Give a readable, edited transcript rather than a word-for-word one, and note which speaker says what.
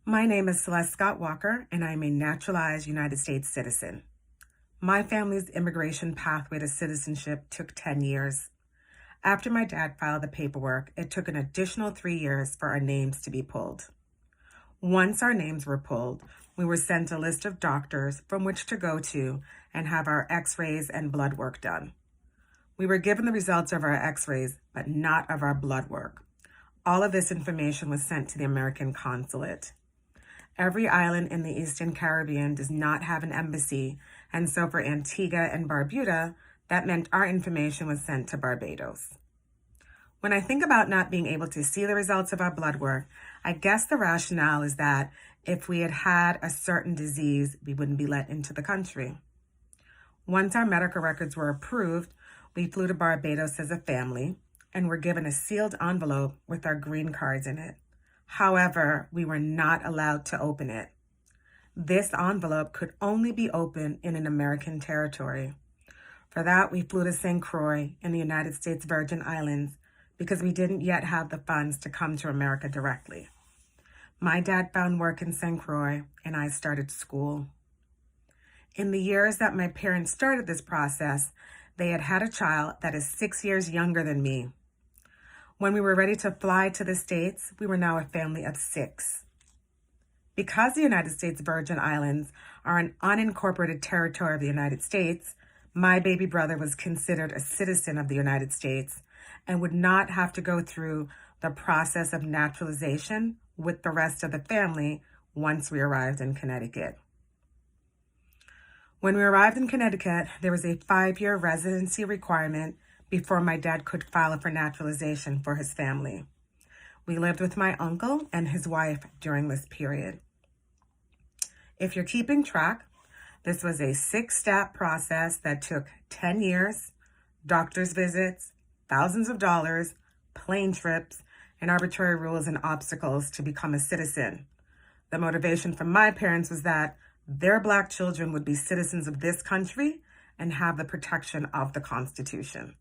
Speaker 1: My name is Celeste Scott Walker, and I am a naturalized United States citizen. My family's immigration pathway to citizenship took 10 years. After my dad filed the paperwork, it took an additional 3 years for our names to be pulled. Once our names were pulled, we were sent a list of doctors from which to go to and have our x-rays and blood work done. We were given the results of our x-rays, but not of our blood work. All of this information was sent to the American consulate. Every island in the Eastern Caribbean does not have an embassy, and so for Antigua and Barbuda, that meant our information was sent to Barbados. When I think about not being able to see the results of our blood work, I guess the rationale is that if we had had a certain disease, we wouldn't be let into the country. Once our medical records were approved, we flew to Barbados as a family and were given a sealed envelope with our green cards in it. However, we were not allowed to open it. This envelope could only be opened in an American territory. For that, we flew to St. Croix in the United States Virgin Islands because we didn't yet have the funds to come to America directly. My dad found work in St. Croix, and I started school. In the years that my parents started this process, they had had a child that is 6 years younger than me. When we were ready to fly to the States, we were now a family of 6. Because the United States Virgin Islands are an unincorporated territory of the United States, my baby brother was considered a citizen of the United States and would not have to go through the process of naturalization with the rest of the family once we arrived in Connecticut. When we arrived in Connecticut, there was a 5-year residency requirement before my dad could file for naturalization for his family. We lived with my uncle and his wife during this period. If you're keeping track, this was a 6-step process that took 10 years, doctor's visits, thousands of dollars, plane trips, and arbitrary rules and obstacles to become a citizen. The motivation from my parents was that their Black children would be citizens of this country and have the protection of the Constitution.